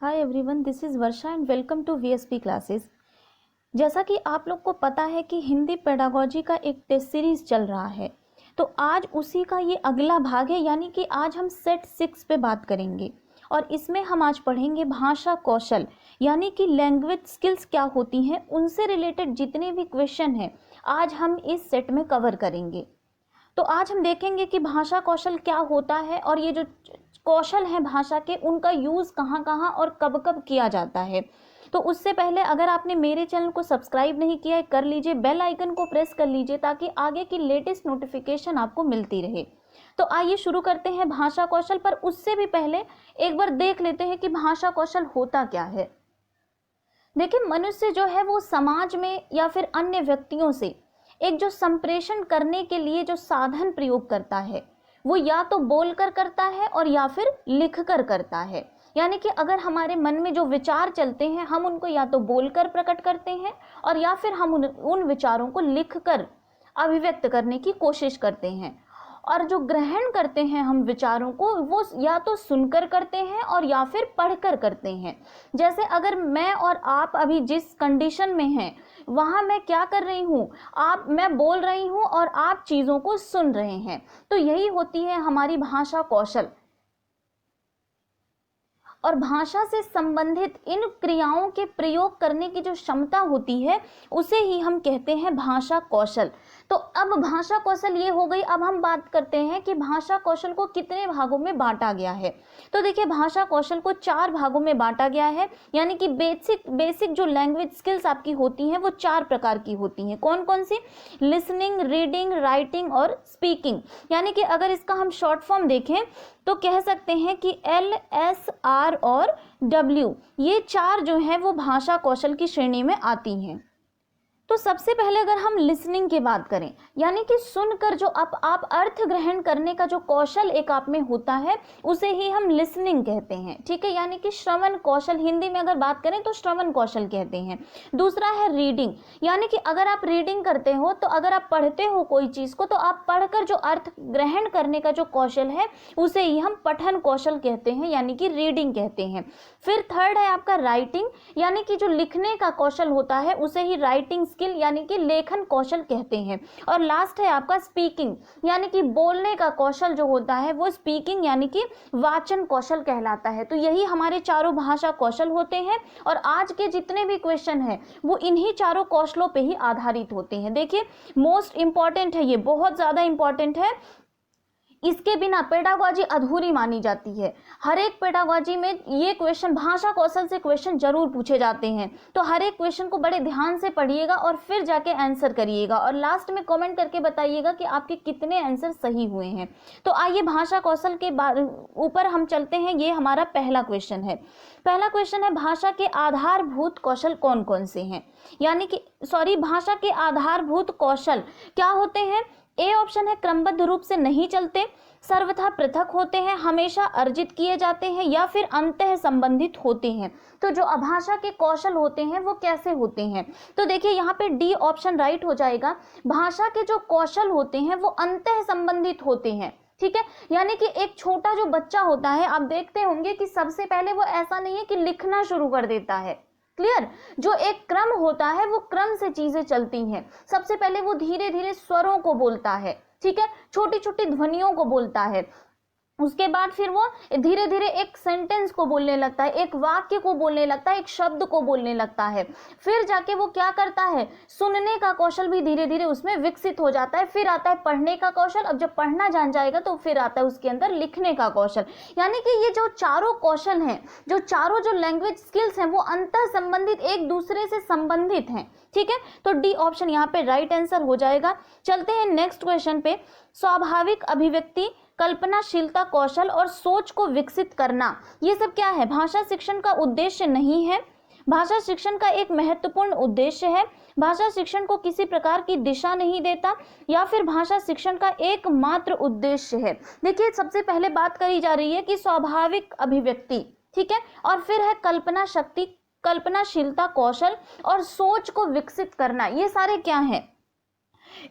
Hi everyone, this is Varsha and welcome to VSP classes. जैसा कि आप लोग को पता है कि हिंदी पेडागोजी का एक टेस्ट सीरीज चल रहा है, तो आज उसी का ये अगला भाग है, यानी कि आज हम सेट 6 पे बात करेंगे और इसमें हम आज पढ़ेंगे भाषा कौशल, यानी कि लैंग्वेज स्किल्स क्या होती हैं, उनसे रिलेटेड जितने भी क्वेश्चन हैं आज हम इस सेट में कवर करेंगे। तो आज हम देखेंगे कि भाषा कौशल क्या होता है और ये जो कौशल है भाषा के, उनका यूज़ कहाँ कहाँ और कब कब किया जाता है। तो उससे पहले अगर आपने मेरे चैनल को सब्सक्राइब नहीं किया है, कर लीजिए, बेल आइकन को प्रेस कर लीजिए ताकि आगे की लेटेस्ट नोटिफिकेशन आपको मिलती रहे। तो आइए शुरू करते हैं भाषा कौशल, पर उससे भी पहले एक बार देख लेते हैं कि भाषा कौशल होता क्या है। देखिए, मनुष्य जो है वो समाज में या फिर अन्य व्यक्तियों से एक जो संप्रेषण करने के लिए जो साधन प्रयोग करता है वो या तो बोलकर करता है और या फिर लिखकर करता है। यानी कि अगर हमारे मन में जो विचार चलते हैं हम उनको या तो बोलकर प्रकट करते हैं और या फिर हम उन विचारों को लिखकर अभिव्यक्त करने की कोशिश करते हैं। और जो ग्रहण करते हैं हम विचारों को, वो या तो सुनकर करते हैं और या फिर पढ़कर करते हैं। जैसे अगर मैं और आप अभी जिस कंडीशन में हैं वहाँ मैं क्या कर रही हूँ, मैं बोल रही हूँ और आप चीज़ों को सुन रहे हैं। तो यही होती है हमारी भाषा कौशल। और भाषा से संबंधित इन क्रियाओं के प्रयोग करने की जो क्षमता होती है उसे ही हम कहते हैं भाषा कौशल। तो अब भाषा कौशल ये हो गई। अब हम बात करते हैं कि भाषा कौशल को कितने भागों में बांटा गया है। तो देखिए, भाषा कौशल को 4 भागों में बांटा गया है, यानी कि बेसिक जो लैंग्वेज स्किल्स आपकी होती हैं वो 4 प्रकार की होती हैं। कौन कौन सी? लिसनिंग, रीडिंग, राइटिंग और स्पीकिंग। यानी कि अगर इसका हम शॉर्ट फॉर्म देखें तो कह सकते हैं कि LSR और W, ये 4 जो हैं वो भाषा कौशल की श्रेणी में आती हैं। तो सबसे पहले अगर हम लिसनिंग की बात करें, यानी कि सुनकर जो आप अर्थ ग्रहण करने का जो कौशल एक आप में होता है उसे ही हम लिसनिंग कहते हैं। ठीक है, यानी कि श्रवण कौशल, हिंदी में अगर बात करें तो श्रवण कौशल कहते हैं। दूसरा है रीडिंग, यानी कि अगर आप रीडिंग करते हो तो अगर आप पढ़ते हो कोई चीज को तो आप पढ़कर जो अर्थ ग्रहण करने का जो कौशल है उसे ही हम पठन कौशल कहते हैं, यानी कि रीडिंग कहते हैं। फिर थर्ड है आपका राइटिंग, यानी कि जो लिखने का कौशल होता है उसे ही राइटिंग स्किल यानी कि लेखन कौशल कहते हैं। और लास्ट है आपका स्पीकिंग, यानी कि बोलने का कौशल जो होता है वो स्पीकिंग यानी कि वाचन कौशल कहलाता है। तो यही हमारे चारों भाषा कौशल होते हैं और आज के जितने भी क्वेश्चन हैं वो इन्हीं चारों कौशलों पे ही आधारित होते हैं। देखिए, मोस्ट इंपॉर्टेंट है, ये बहुत ज्यादा इंपॉर्टेंट है। इसके बिना पेडागोजी अधूरी मानी जाती है। हर एक पेडागोजी में ये क्वेश्चन, भाषा कौशल से क्वेश्चन जरूर पूछे जाते हैं। तो हर एक क्वेश्चन को बड़े ध्यान से पढ़िएगा और फिर जाके आंसर करिएगा और लास्ट में कमेंट करके बताइएगा कि आपके कितने आंसर सही हुए हैं। तो आइए भाषा कौशल के ऊपर हम चलते हैं। ये हमारा पहला क्वेश्चन है। पहला क्वेश्चन है, भाषा के आधारभूत कौशल कौन कौन से हैं, यानी कि भाषा के आधारभूत कौशल क्या होते हैं। ए ऑप्शन है, क्रमबद्ध रूप से नहीं चलते, सर्वथा पृथक होते हैं, हमेशा अर्जित किए जाते हैं या फिर अंतः संबंधित होते हैं। तो जो भाषा के कौशल होते हैं वो कैसे होते हैं, तो देखिए यहाँ पे डी ऑप्शन राइट हो जाएगा। भाषा के जो कौशल होते हैं वो अंतः संबंधित होते हैं। ठीक है, यानी कि एक छोटा जो बच्चा होता है, आप देखते होंगे कि सबसे पहले वो ऐसा नहीं है कि लिखना शुरू कर देता है। क्लियर, जो एक क्रम होता है वो क्रम से चीजें चलती हैं। सबसे पहले वो धीरे धीरे स्वरों को बोलता है, ठीक है, छोटी छोटी ध्वनियों को बोलता है। उसके बाद फिर वो धीरे धीरे एक सेंटेंस को बोलने लगता है, एक वाक्य को बोलने लगता है, एक शब्द को बोलने लगता है। फिर जाके वो क्या करता है, सुनने का कौशल भी धीरे धीरे उसमें विकसित हो जाता है। फिर आता है पढ़ने का कौशल। अब जब पढ़ना जान जाएगा तो फिर आता है उसके अंदर लिखने का कौशल। यानी कि ये जो चारों कौशल हैं, जो चारों जो लैंग्वेज स्किल्स हैं, वो अंतर संबंधित, एक दूसरे से संबंधित हैं। ठीक है, तो डी ऑप्शन यहाँ पे राइट आंसर हो जाएगा। चलते हैं नेक्स्ट क्वेश्चन पे। स्वाभाविक अभिव्यक्ति, कल्पनाशीलता कौशल और सोच को विकसित करना, ये सब क्या है, भाषा शिक्षण का उद्देश्य नहीं है। भाषा शिक्षण का एक महत्वपूर्ण उद्देश्य है। भाषा शिक्षण को किसी प्रकार की दिशा नहीं देता या फिर भाषा शिक्षण का एकमात्र उद्देश्य है। देखिए, सबसे पहले बात करी जा रही है कि स्वाभाविक अभिव्यक्ति, ठीक है, और फिर है कल्पना शक्ति, कल्पनाशीलता कौशल और सोच को विकसित करना। ये सारे क्या है,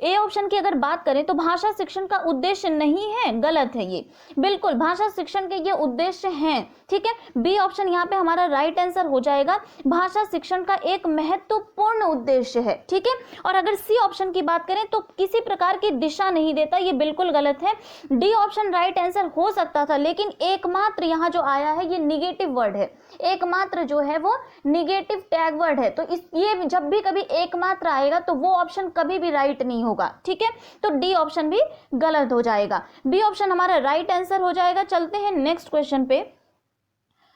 ए ऑप्शन की अगर बात करें तो भाषा शिक्षण का उद्देश्य नहीं है, गलत है ये, बिल्कुल भाषा शिक्षण के ये उद्देश्य हैं, ठीक है। बी ऑप्शन यहाँ पे हमारा राइट आंसर हो जाएगा, भाषा शिक्षण का एक महत्वपूर्ण उद्देश्य है, ठीक है। और अगर सी ऑप्शन की बात करें तो किसी प्रकार की दिशा नहीं देता, ये बिल्कुल गलत है। डी ऑप्शन राइट आंसर हो सकता था, लेकिन एकमात्र यहाँ जो आया है ये निगेटिव वर्ड है, एकमात्र जो है वो निगेटिव टैग वर्ड है, तो ये जब भी कभी एकमात्र आएगा तो वो ऑप्शन कभी भी राइट नहीं होगा, ठीक है। तो डी ऑप्शन भी गलत हो जाएगा, बी ऑप्शन हमारा राइट आंसर हो जाएगा। चलते हैं नेक्स्ट क्वेश्चन पे,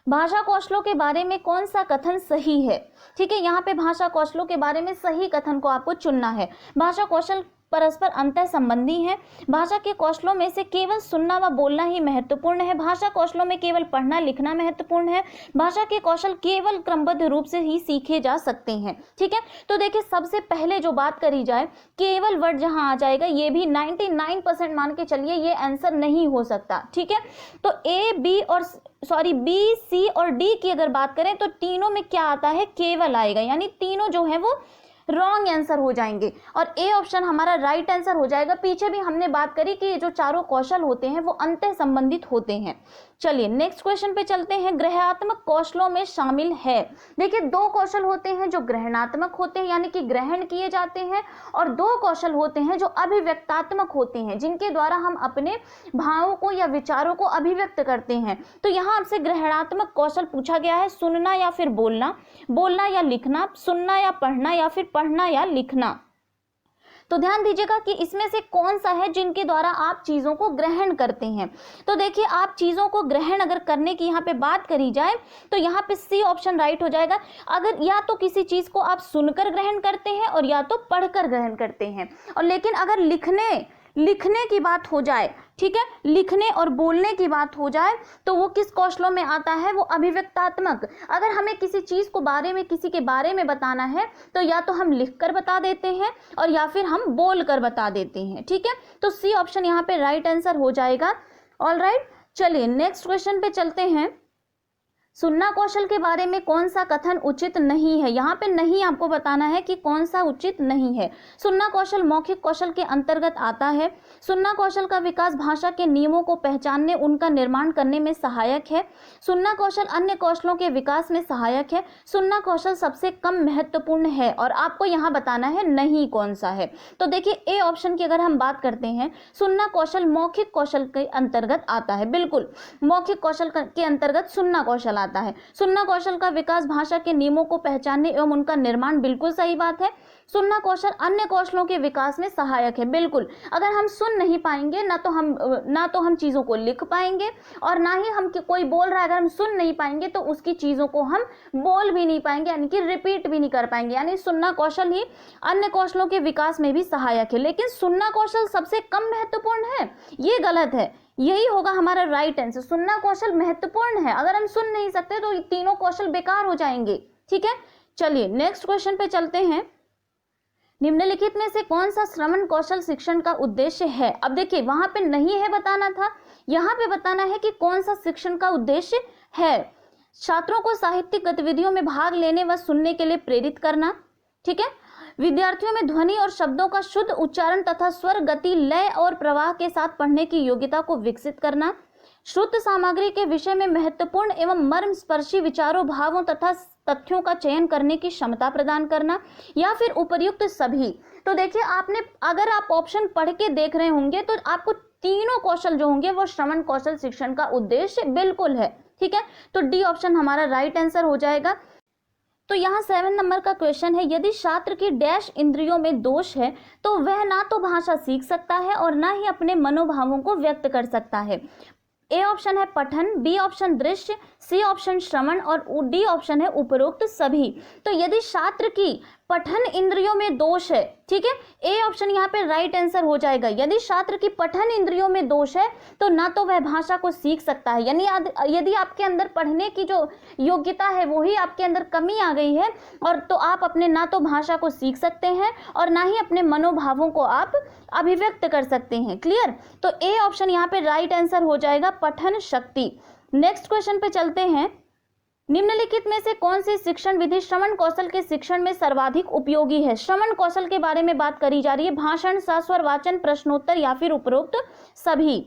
भाषा कौशलों के बारे में कौन सा कथन सही है, ठीक है। यहाँ पे भाषा कौशलों के बारे में सही कथन को आपको चुनना है। भाषा कौशल परस्पर अंतर संबंधी है, भाषा के कौशलों में से केवल सुनना व बोलना ही महत्वपूर्ण है, भाषा कौशलों में केवल पढ़ना लिखना महत्वपूर्ण है, भाषा के कौशल केवल क्रमबद्ध रूप से ही सीखे जा सकते हैं, ठीक है। तो देखिए सबसे पहले जो बात करी जाए, केवल वर्ड जहां आ जाएगा ये भी 99% मान के चलिए ये आंसर नहीं हो सकता, ठीक है। तो बी सी और डी की अगर बात करें तो तीनों में क्या आता है, केवल आएगा, यानी तीनों जो है वो रॉन्ग आंसर हो जाएंगे और ए ऑप्शन हमारा राइट आंसर हो जाएगा। पीछे भी हमने बात करी कि ये जो चारों कौशल होते हैं वो अंतः संबंधित होते हैं। चलिए नेक्स्ट क्वेश्चन पे चलते हैं, ग्रहणात्मक कौशलों में शामिल है। देखिए दो कौशल होते हैं जो ग्रहणात्मक होते हैं यानी कि ग्रहण किए जाते हैं, और दो कौशल होते हैं जो अभिव्यक्तात्मक होते हैं जिनके द्वारा हम अपने भावों को या विचारों को अभिव्यक्त करते हैं। तो यहाँ आपसे ग्रहणात्मक कौशल पूछा गया है, सुनना या फिर बोलना, बोलना या लिखना, सुनना या पढ़ना, या फिर पढ़ना या लिखना। तो ध्यान दीजिएगा कि इसमें से कौन सा है जिनके द्वारा आप चीजों को ग्रहण करते हैं। तो देखिए आप चीजों को ग्रहण अगर करने की यहाँ पे बात करी जाए तो यहाँ पे सी ऑप्शन राइट हो जाएगा। अगर या तो किसी चीज को आप सुनकर ग्रहण करते हैं और या तो पढ़कर ग्रहण करते हैं, और लेकिन अगर लिखने की बात हो जाए, ठीक है, लिखने और बोलने की बात हो जाए तो वो किस कौशलों में आता है, वो अभिव्यक्तात्मक। अगर हमें किसी चीज को बारे में, किसी के बारे में बताना है तो या तो हम लिखकर बता देते हैं और या फिर हम बोलकर बता देते हैं, ठीक है। तो सी ऑप्शन यहाँ पे राइट आंसर हो जाएगा। ऑलराइट, चलिए नेक्स्ट क्वेश्चन पे चलते हैं। सुनना कौशल के बारे में कौन सा कथन उचित नहीं है, यहाँ पे नहीं आपको बताना है कि कौन सा उचित नहीं है। सुनना कौशल मौखिक कौशल के अंतर्गत आता है। सुनना कौशल का विकास भाषा के नियमों को पहचानने, उनका निर्माण करने में सहायक है। सुनना कौशल अन्य कौशलों के विकास में सहायक है। सुनना कौशल सबसे कम महत्वपूर्ण है, और आपको यहाँ बताना है नहीं कौन सा है। तो देखिए ए ऑप्शन की अगर हम बात करते हैं, सुनना कौशल मौखिक कौशल के अंतर्गत आता है, बिल्कुल मौखिक कौशल के अंतर्गत सुनना कौशल आता है। सुनना कौशल का विकास भाषा के नियमों को पहचानने एवं उनका निर्माण, बिल्कुल सही बात है। सुनना कौशल अन्य कौशलों के विकास में सहायक है, बिल्कुल। अगर हम सुन नहीं पाएंगे ना तो हम चीजों को लिख पाएंगे और ना ही हम कोई बोल रहा है, अगर हम सुन नहीं पाएंगे तो उसकी चीजों को हम बोल भी नहीं पाएंगे, यानी कि रिपीट भी नहीं कर पाएंगे। यानी सुनना कौशल ही अन्य कौशलों के विकास में भी सहायक है। लेकिन सुनना कौशल सबसे कम महत्वपूर्ण है, ये गलत है। यही होगा हमारा राइट आंसर। सुनना कौशल महत्वपूर्ण है, अगर हम सुन नहीं सकते तो तीनों कौशल बेकार हो जाएंगे, ठीक है। चलिए नेक्स्ट क्वेश्चन पे चलते हैं। निम्नलिखित में से कौन सा श्रवण कौशल शिक्षण का उद्देश्य है। अब देखिए वहां पे नहीं है बताना था, यहाँ पे बताना है कि कौन सा शिक्षण का उद्देश्य है। छात्रों को साहित्यिक गतिविधियों में भाग लेने व सुनने के लिए प्रेरित करना, ठीक है। विद्यार्थियों में ध्वनि और शब्दों का शुद्ध उच्चारण तथा स्वर, गति, लय और प्रवाह के साथ पढ़ने की योग्यता को विकसित करना। श्रुत सामग्री के विषय में महत्वपूर्ण एवं मर्म स्पर्शी विचारों, भावों तथा तथ्यों का चयन करने की क्षमता प्रदान करना, या फिर उपर्युक्त सभी। तो देखिए अगर आप ऑप्शन पढ़ के देख रहे होंगे तो आपको तीनों कौशल जो होंगे वो श्रवण कौशल शिक्षण का उद्देश्य बिल्कुल है, ठीक है। तो डी ऑप्शन हमारा राइट आंसर हो जाएगा। तो यहाँ 7 नंबर का क्वेश्चन है, यदि छात्र की डैश इंद्रियों में दोष है तो वह ना तो भाषा सीख सकता है और ना ही अपने मनोभावों को व्यक्त कर सकता है। ए ऑप्शन है पठन, बी ऑप्शन दृश्य, सी ऑप्शन श्रवण और डी ऑप्शन है उपरोक्त सभी। तो यदि छात्र की पठन इंद्रियों में दोष है, ठीक है, ए ऑप्शन यहाँ पे राइट आंसर हो जाएगा। यदि छात्र की पठन इंद्रियों में दोष है तो ना तो वह भाषा को सीख सकता है, यानी यदि आपके अंदर पढ़ने की जो योग्यता है वही आपके अंदर कमी आ गई है, और तो आप अपने ना तो भाषा को सीख सकते हैं और ना ही अपने मनोभावों को आप अभिव्यक्त कर सकते हैं। क्लियर। तो ए ऑप्शन यहाँ पे राइट आंसर हो जाएगा, पठन शक्ति। नेक्स्ट क्वेश्चन पे चलते हैं। निम्नलिखित में से कौन सी शिक्षण विधि श्रवण कौशल के शिक्षण में सर्वाधिक उपयोगी है? श्रवण कौशल के बारे में बात करी जा रही है, भाषण, सस्वर, वाचन, प्रश्नोत्तर या फिर उपरोक्त सभी।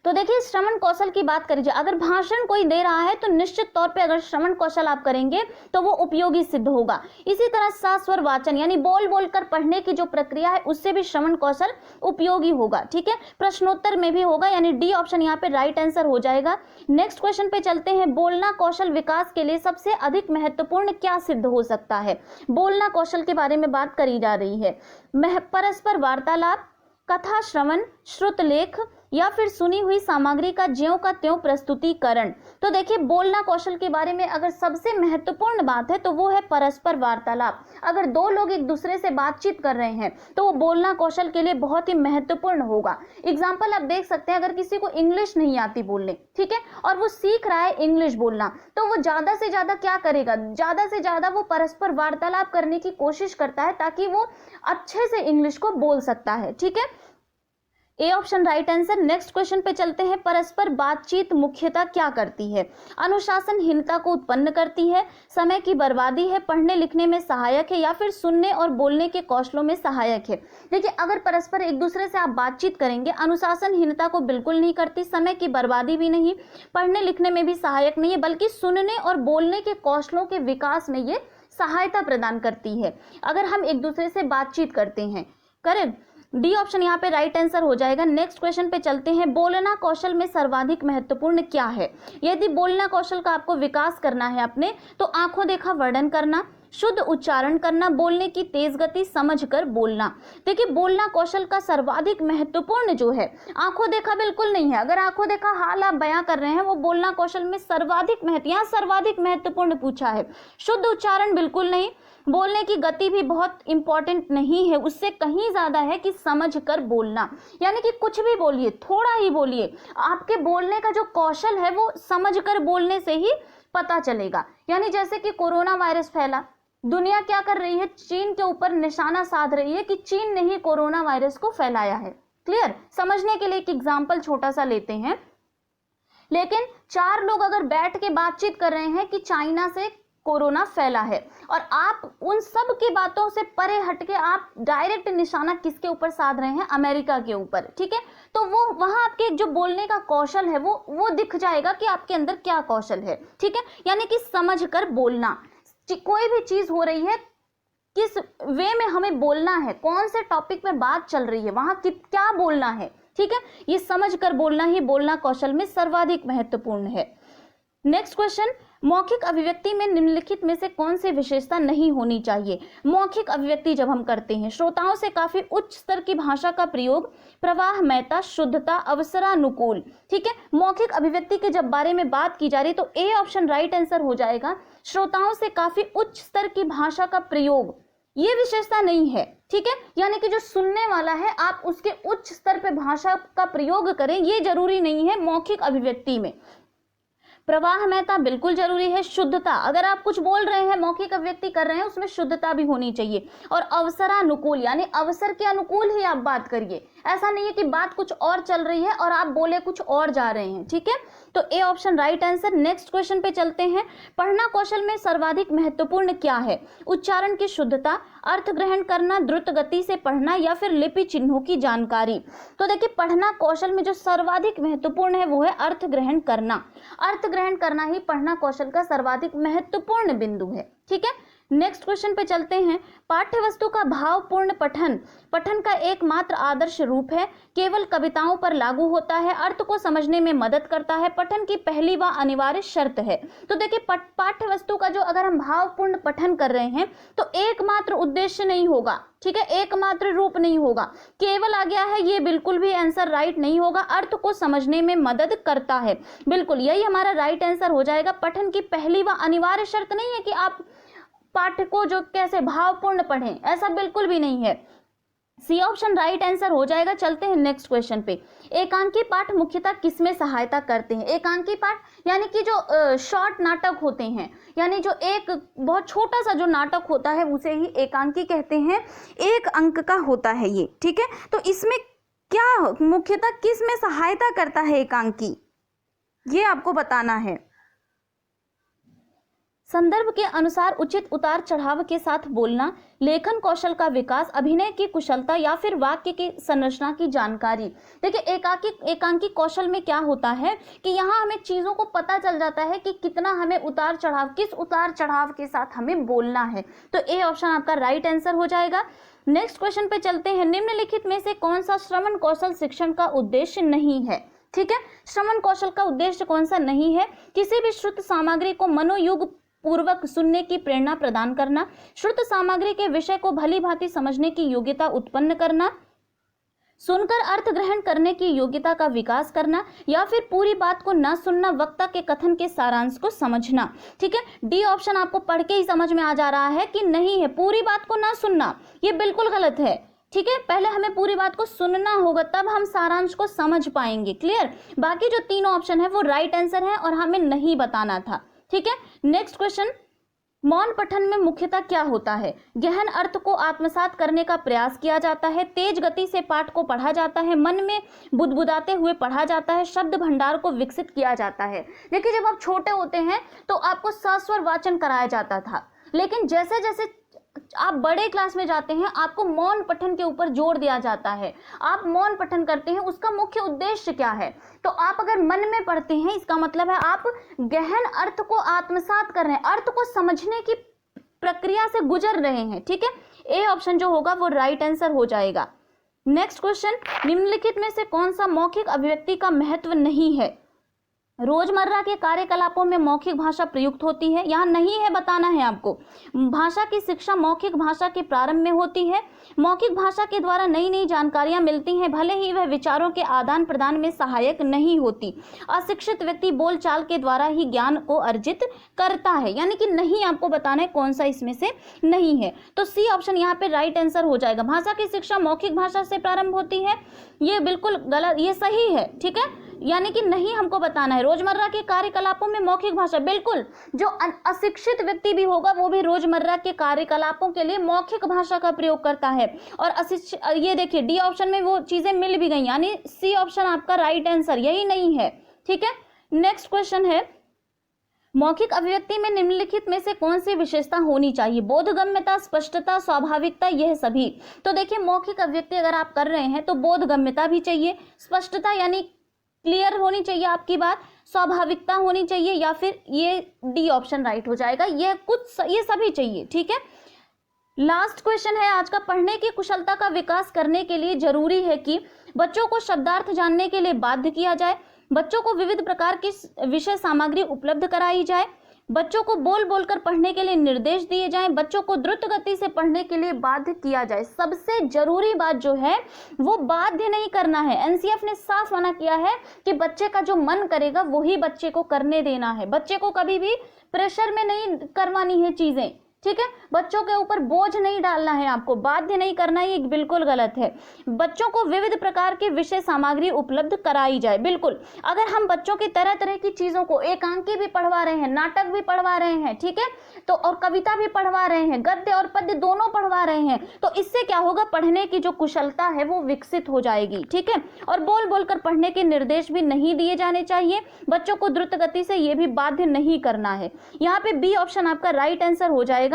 तो देखिए श्रवण कौशल की बात करी जाए, अगर भाषण कोई दे रहा है तो निश्चित तौर पे अगर श्रवण कौशल आप करेंगे तो वो उपयोगी सिद्ध होगा। इसी तरह सस्वर वाचन यानी बोल बोलकर पढ़ने की जो प्रक्रिया है उससे भी श्रवण कौशल उपयोगी होगा। ठीक है, प्रश्नोत्तर में भी होगा, यानी डी ऑप्शन यहाँ पे राइट आंसर हो जाएगा। नेक्स्ट क्वेश्चन पे चलते हैं। बोलना कौशल विकास के लिए सबसे अधिक महत्वपूर्ण क्या सिद्ध हो सकता है? बोलना कौशल के बारे में बात करी जा रही है। परस्पर वार्तालाप, कथा श्रवण, श्रुत लेख या फिर सुनी हुई सामग्री का ज्यों का त्यों प्रस्तुतिकरण। तो देखिए बोलना कौशल के बारे में अगर सबसे महत्वपूर्ण बात है तो वो है परस्पर वार्तालाप। अगर दो लोग एक दूसरे से बातचीत कर रहे हैं तो वो बोलना कौशल के लिए बहुत ही महत्वपूर्ण होगा। एग्जाम्पल आप देख सकते हैं, अगर किसी को इंग्लिश नहीं आती बोलने, ठीक है, और वो सीख रहा है इंग्लिश बोलना, तो वो ज्यादा से ज्यादा क्या करेगा, ज्यादा से ज्यादा वो परस्पर वार्तालाप करने की कोशिश करता है ताकि वो अच्छे से इंग्लिश को बोल सकता है। ठीक है, A option right answer. Next question पे चलते हैं। परस्पर बातचीत मुख्यतः क्या करती है? अनुशासनहीनता को उत्पन्न करती है, समय की बर्बादी है, पढ़ने लिखने में सहायक है या फिर सुनने और बोलने के कौशलों में सहायक है। देखिए अगर परस्पर एक दूसरे से आप बातचीत करेंगे, अनुशासनहीनता को बिल्कुल नहीं करती, समय की बर्बादी भी नहीं, पढ़ने लिखने में भी सहायक नहीं है, बल्कि सुनने और बोलने के कौशलों के विकास में ये सहायता प्रदान करती है अगर हम एक दूसरे से बातचीत करते हैं। करेक्ट, डी ऑप्शन यहाँ पे राइट आंसर हो जाएगा। नेक्स्ट क्वेश्चन पे चलते हैं। बोलना कौशल में सर्वाधिक महत्वपूर्ण क्या है? यदि बोलना कौशल का आपको विकास करना है अपने, तो आंखों देखा वर्णन करना, शुद्ध उच्चारण करना, बोलने की तेज गति, समझकर बोलना। देखिए बोलना कौशल का सर्वाधिक महत्वपूर्ण जो है, आंखों देखा बिल्कुल नहीं है। अगर आंखों देखा हाल आप बयां कर रहे हैं, वो बोलना कौशल में सर्वाधिक महत्वपूर्ण पूछा है। शुद्ध उच्चारण बिल्कुल नहीं, बोलने की गति भी बहुत इंपॉर्टेंट नहीं है, उससे कहीं ज्यादा है कि समझ कर बोलना, यानी कि कुछ भी बोलिए, थोड़ा ही बोलिए, आपके बोलने का जो कौशल है वो समझ कर बोलने से ही पता चलेगा। यानी जैसे कि कोरोना वायरस फैला, दुनिया क्या कर रही है, चीन के ऊपर निशाना साध रही है कि चीन ने ही कोरोना वायरस को फैलाया है। क्लियर, समझने के लिए एक एग्जाम्पल छोटा सा लेते हैं। लेकिन 4 लोग अगर बैठ के बातचीत कर रहे हैं कि चाइना से कोरोना फैला है, और आप उन सब की बातों से परे हटके आप डायरेक्ट निशाना किसके ऊपर साध रहे हैं? अमेरिका के ऊपर। ठीक है, तो वो वहां आपके जो बोलने का कौशल है वो दिख जाएगा कि आपके अंदर क्या कौशल है। ठीक है, यानी कि समझ कर बोलना, कोई भी चीज हो रही है किस वे में हमें बोलना है, कौन से टॉपिक पे बात चल रही है, वहां क्या बोलना है। ठीक है, ये समझ कर बोलना ही बोलना कौशल में सर्वाधिक महत्वपूर्ण है। Next question. मौखिक अभिव्यक्ति में निम्नलिखित में से कौन सी विशेषता नहीं होनी चाहिए? मौखिक अभिव्यक्ति जब हम करते हैं, श्रोताओं से काफी उच्च स्तर की भाषा का प्रयोग, प्रवाहमयता, शुद्धता, अवसरानुकूल। ठीक है, मौखिक अभिव्यक्ति के जब बारे में बात की जा रही है तो ए ऑप्शन राइट आंसर हो जाएगा। श्रोताओं से काफी उच्च स्तर की भाषा का प्रयोग, ये विशेषता नहीं है। ठीक है, यानी कि जो सुनने वाला है आप उसके उच्च स्तर पे भाषा का प्रयोग करें, ये जरूरी नहीं है मौखिक अभिव्यक्ति में। प्रवाहमयता बिल्कुल जरूरी है। शुद्धता, अगर आप कुछ बोल रहे हैं, मौखिक अभिव्यक्ति कर रहे हैं, उसमें शुद्धता भी होनी चाहिए। और अवसरानुकूल, यानी अवसर के अनुकूल ही आप बात करिए, ऐसा नहीं है कि बात कुछ और चल रही है और आप बोले कुछ और जा रहे हैं। ठीक है, तो A option right answer. Next question पे चलते हैं। पढ़ना कौशल में सर्वाधिक महत्वपूर्ण क्या है? उच्चारण की शुद्धता, अर्थ ग्रहण करना, द्रुत गति से पढ़ना या फिर लिपि चिन्हों की जानकारी। तो देखिए पढ़ना कौशल में जो सर्वाधिक महत्वपूर्ण है वो है अर्थ ग्रहण करना। अर्थ ग्रहण करना ही पढ़ना कौशल का सर्वाधिक महत्वपूर्ण बिंदु है। ठीक है, नेक्स्ट क्वेश्चन पे चलते हैं। पाठ्य वस्तु का भावपूर्ण पठन पठन का एकमात्र आदर्श रूप है, केवल कविताओं पर लागू होता है, अर्थ को समझने में मदद करता है, पठन की पहली व अनिवार्य शर्त है। तो देखिए पाठ्य वस्तु का जो अगर हम भावपूर्ण पठन कर रहे हैं तो एकमात्र उद्देश्य नहीं होगा, ठीक है, एकमात्र रूप नहीं होगा, केवल आ गया है, ये बिल्कुल भी आंसर राइट नहीं होगा। अर्थ को समझने में मदद करता है, बिल्कुल यही हमारा राइट आंसर हो जाएगा। पठन की पहली व अनिवार्य शर्त नहीं है कि आप पाठ को जो कैसे भावपूर्ण पढ़ें, ऐसा बिल्कुल भी नहीं है। सी ऑप्शन राइट आंसर हो जाएगा। चलते हैं नेक्स्ट क्वेश्चन पे। एकांकी पाठ मुख्यतः किसमें सहायता करते हैं? एकांकी पाठ यानी कि जो शॉर्ट नाटक होते हैं, यानी जो एक बहुत छोटा सा जो नाटक होता है उसे ही एकांकी कहते हैं, 1 अंक का होता है ये। ठीक है, तो इसमें क्या मुख्यतः किस में सहायता करता है एकांकी, ये आपको बताना है। संदर्भ के अनुसार उचित उतार चढ़ाव के साथ बोलना, लेखन कौशल का विकास, अभिनय की कुशलता या फिर वाक्य की संरचना की जानकारी। देखिए एकांकी कौशल में क्या होता है कि यहाँ हमें चीजों को पता चल जाता है कि कितना हमें उतार चढ़ाव, किस उतार चढ़ाव के साथ हमें बोलना है। तो ए ऑप्शन आपका राइट आंसर हो जाएगा। नेक्स्ट क्वेश्चन पे चलते हैं। निम्नलिखित में से कौन सा श्रवण कौशल शिक्षण का उद्देश्य नहीं है? ठीक है, श्रवण कौशल का उद्देश्य कौन सा नहीं है? किसी भी श्रुत सामग्री को मनोयुग पूर्वक सुनने की प्रेरणा प्रदान करना, श्रुत सामग्री के विषय को भली भांति समझने की योग्यता उत्पन्न करना, सुनकर अर्थ ग्रहण करने की योग्यता का विकास करना, या फिर पूरी बात को न सुनना, वक्ता के कथन के सारांश को समझना। ठीक है, डी ऑप्शन आपको पढ़ के ही समझ में आ जा रहा है कि नहीं है, पूरी बात को न सुनना, ये बिल्कुल गलत है। ठीक है, पहले हमें पूरी बात को सुनना होगा, तब हम सारांश को समझ पाएंगे। क्लियर? बाकी जो तीनों ऑप्शन है वो राइट आंसर है और हमें नहीं बताना था। ठीक है, नेक्स्ट क्वेश्चन। मौन पठन में मुख्यतः क्या होता है? गहन अर्थ को आत्मसात करने का प्रयास किया जाता है, तेज गति से पाठ को पढ़ा जाता है, मन में बुदबुदाते हुए पढ़ा जाता है, शब्द भंडार को विकसित किया जाता है। देखिए जब आप छोटे होते हैं तो आपको सस्वर वाचन कराया जाता था, लेकिन जैसे जैसे आप बड़े क्लास में जाते हैं आपको मौन पठन के ऊपर जोर दिया जाता है। आप मौन पठन करते हैं, उसका मुख्य उद्देश्य क्या है? तो आप अगर मन में पढ़ते हैं, इसका मतलब है आप गहन अर्थ को आत्मसात कर रहे हैं, अर्थ को समझने की प्रक्रिया से गुजर रहे हैं। ठीक है, ए ऑप्शन जो होगा वो राइट आंसर हो जाएगा। Next question. निम्नलिखित में से कौन सा मौखिक अभिव्यक्ति का महत्व नहीं है? रोजमर्रा के कार्यकलापों में मौखिक भाषा प्रयुक्त होती है, यहाँ नहीं है बताना है आपको। भाषा की शिक्षा मौखिक भाषा के प्रारंभ में होती है, मौखिक भाषा के द्वारा नई नई जानकारियां मिलती हैं, भले ही वह विचारों के आदान प्रदान में सहायक नहीं होती। अशिक्षित व्यक्ति बोलचाल के द्वारा ही ज्ञान को अर्जित करता है, यानी कि नहीं आपको बताना है कौन सा इसमें से नहीं है। तो सी ऑप्शन यहाँ पे राइट आंसर हो जाएगा। भाषा की शिक्षा मौखिक भाषा से प्रारंभ होती है, ये बिल्कुल गलत, ये सही है। ठीक है, यानी कि नहीं हमको बताना है। रोजमर्रा के कार्यकलापों में मौखिक भाषा, बिल्कुल जो अशिक्षित व्यक्ति भी होगा वो भी रोजमर्रा के कार्यकलापों के लिए मौखिक भाषा का प्रयोग करता है। और अशिक्षित, ये देखिए डी ऑप्शन में वो चीजें मिल भी गई, यानी सी ऑप्शन आपका राइट आंसर यही नहीं है। ठीक है, नेक्स्ट क्वेश्चन है। मौखिक अभिव्यक्ति में निम्नलिखित में से कौन सी विशेषता होनी चाहिए? बोधगम्यता, स्पष्टता, स्वाभाविकता, यह सभी। तो देखिए मौखिक अभिव्यक्ति अगर आप कर रहे हैं तो बोधगम्यता भी चाहिए, स्पष्टता यानी क्लियर होनी चाहिए आपकी बात, स्वाभाविकता होनी चाहिए, या फिर ये डी ऑप्शन राइट हो जाएगा, ये सभी चाहिए। ठीक है, लास्ट क्वेश्चन है आज का। पढ़ने की कुशलता का विकास करने के लिए जरूरी है कि बच्चों को शब्दार्थ जानने के लिए बाध्य किया जाए, बच्चों को विविध प्रकार की विषय सामग्री उपलब्ध कराई जाए, बच्चों को बोल बोलकर पढ़ने के लिए निर्देश दिए जाएं, बच्चों को द्रुत गति से पढ़ने के लिए बाध्य किया जाए। सबसे जरूरी बात जो है वो बाध्य नहीं करना है। एनसीएफ ने साफ मना किया है कि बच्चे का जो मन करेगा वही बच्चे को करने देना है, बच्चे को कभी भी प्रेशर में नहीं करवानी है चीजें। ठीक है, बच्चों के ऊपर बोझ नहीं डालना है, आपको बाध्य नहीं करना है, ये बिल्कुल गलत है। बच्चों को विविध प्रकार की विषय सामग्री उपलब्ध कराई जाए। बिल्कुल, अगर हम बच्चों की तरह तरह की चीजों को, एकांकी भी पढ़वा रहे हैं, नाटक भी पढ़वा रहे हैं, ठीक है, तो और कविता भी पढ़वा रहे हैं, गद्य और पद्य दोनों पढ़वा रहे हैं, तो इससे क्या होगा, पढ़ने की जो कुशलता है वो विकसित हो जाएगी। ठीक है, और बोल बोलकर पढ़ने के निर्देश भी नहीं दिए जाने चाहिए, बच्चों को द्रुत गति से ये भी बाध्य नहीं करना है। यहाँ पे बी ऑप्शन आपका राइट आंसर हो जाएगा।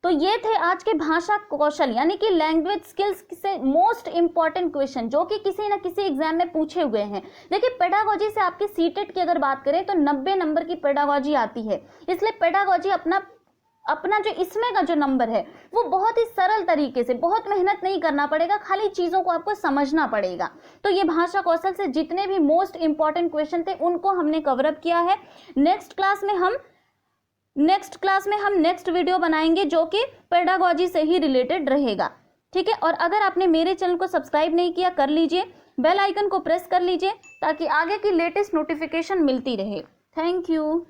तो ये थे आज के भाषा कौशल यानी कि लैंग्वेज स्किल्स से मोस्ट इंपॉर्टेंट क्वेश्चन जो कि किसी न किसी एग्जाम में पूछे हुए हैं। देखिए पेडागोजी से आपकी सीटेट की अगर बात करें तो 90 नंबर की पेडागोजी आती है, इसलिए पेडागोजी अपना जो इसमें का जो नंबर है वो बहुत ही सरल तरीके से, बहुत मेहनत नहीं करना पड़ेगा, खाली चीजों को आपको समझना पड़ेगा। तो ये भाषा कौशल से जितने भी मोस्ट इंपॉर्टेंट क्वेश्चन थे उनको हमने कवर अप किया है। नेक्स्ट क्लास में हम नेक्स्ट वीडियो बनाएंगे जो कि पेडागोजी से ही रिलेटेड रहेगा। ठीक है, और अगर आपने मेरे चैनल को सब्सक्राइब नहीं किया कर लीजिए, बेल आइकन को प्रेस कर लीजिए ताकि आगे की लेटेस्ट नोटिफिकेशन मिलती रहे। Thank you.